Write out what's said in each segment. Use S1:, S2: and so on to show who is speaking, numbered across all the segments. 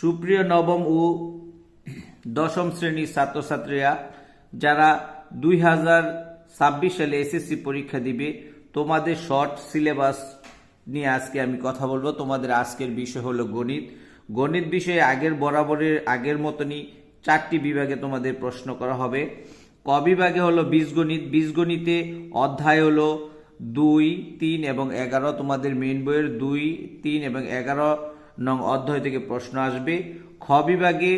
S1: সুপ্রিয় নবম ও দশম শ্রেণীর ছাত্রছাত্রীরা যারা 2026 সালে এসএসসি পরীক্ষা দিবে, তোমাদের শর্ট সিলেবাস নিয়ে আজকে আমি কথা বলবো। তোমাদের আজকের বিষয় হলো গণিত। গণিত বিষয়ে আগের মতনই 4টি বিভাগে তোমাদের প্রশ্ন করা হবে। ক বিভাগে হলো বীজগণিত। বীজগণিতে অধ্যায় হলো 2, 3 এবং 11। তোমাদের মেইন বইয়ের 2, 3 এবং 11 নং অধ্যায় থেকে প্রশ্ন আসবে। খ বিভাগে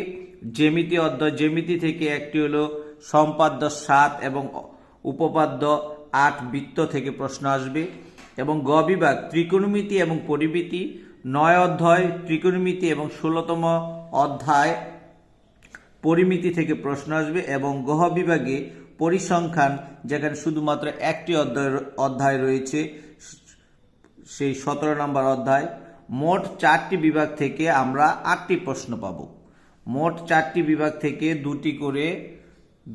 S1: জ্যামিতি অধ্যায়। জ্যামিতি থেকে একটি হলো সম্পাদ্য 7 এবং উপপাদ্য 8 বৃত্ত থেকে প্রশ্ন আসবে। এবং গ বিভাগ ত্রিকোণমিতি এবং পরিমিতি 9 অধ্যায় ত্রিকোণমিতি এবং 16তম অধ্যায় পরিমিতি থেকে প্রশ্ন আসবে। এবং গ বিভাগে পরিসংখ্যান, যেখানে শুধুমাত্র একটি অধ্যায় রয়েছে, সেই 17 নম্বর অধ্যায়। মোট 4টি বিভাগ থেকে আমরা 8টি প্রশ্ন পাব। মোট 4টি বিভাগ থেকে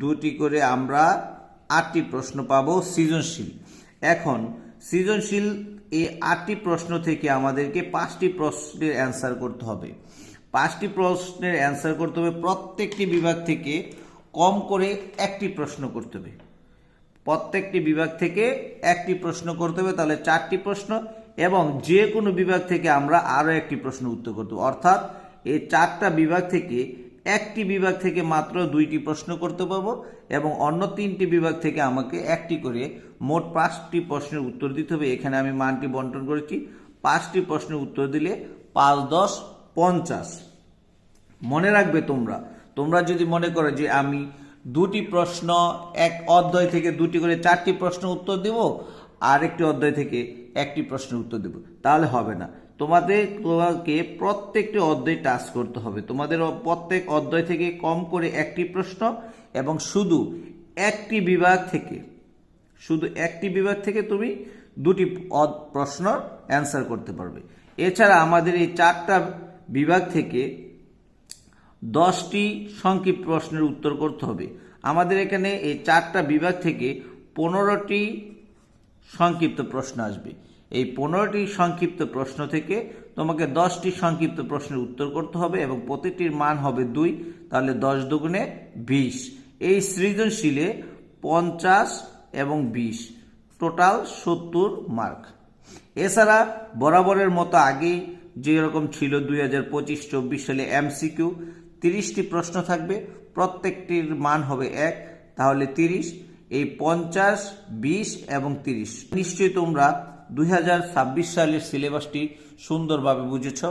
S1: দুটি করে আমরা 8টি প্রশ্ন পাব সৃজনশীল। এখন সৃজনশীল এই 8টি প্রশ্ন থেকে আমাদেরকে 5টি প্রশ্নের অ্যান্সার করতে হবে। 5টি প্রশ্নের অ্যান্সার করতে হবে। প্রত্যেকটি বিভাগ থেকে কম করে একটি প্রশ্ন করতে হবে। প্রত্যেকটি বিভাগ থেকে একটি প্রশ্ন করতে হবে, তাহলে 4টি প্রশ্ন। এবং যে কোনো বিভাগ থেকে আমরা আরও একটি প্রশ্ন উত্তর করতে হবে। অর্থাৎ এই 4টা বিভাগ থেকে একটি বিভাগ থেকে মাত্র 2টি প্রশ্ন করতে পারবো এবং অন্য 3টি বিভাগ থেকে আমাকে একটি করে মোট 5টি প্রশ্নের উত্তর দিতে হবে। এখানে আমি মানটি বন্টন করেছি। 5টি প্রশ্নের উত্তর দিলে 5 10 50। মনে রাখবে, তোমরা যদি মনে করো যে আমি 2টি প্রশ্ন এক অধ্যায় থেকে 2টি করে 4টি প্রশ্ন উত্তর দেব, আর একটি অধ্যায় থেকে একটি প্রশ্নের উত্তর দেব, তাহলে হবে না। তোমাকে প্রত্যেকটি অধ্যায় টাচ করতে হবে। তোমাদের প্রত্যেক অধ্যায় থেকে কম করে একটি প্রশ্ন এবং শুধু একটি বিভাগ থেকে তুমি 2টি প্রশ্ন অ্যান্সার করতে পারবে। এছাড়া আমাদের এই 4টা বিভাগ থেকে 10টি সংক্ষিপ্ত প্রশ্নের উত্তর করতে হবে। আমাদের এখানে এই 4টা বিভাগ থেকে 15টি সংক্ষিপ্ত প্রশ্ন আসবে। এই 15টি সংক্ষিপ্ত প্রশ্ন থেকে তোমাকে 10টি সংক্ষিপ্ত প্রশ্নের উত্তর করতে হবে এবং প্রতিটির মান হবে 2, তাহলে 10 দুগুণে 20। এই সৃজনশীলে 50 এবং 20 টোটাল 70 মার্ক। এছাড়া বরাবরের মতো আগেই যেরকম ছিল 2025-24 সালে এমসিকিউ 30টি প্রশ্ন থাকবে, প্রত্যেকটির মান হবে 1, তাহলে 30। এই 50, 20 এবং 30 নিশ্চয়ই তোমরা 2026 সালের সিলেবাসটি সুন্দরভাবে বুঝেছ।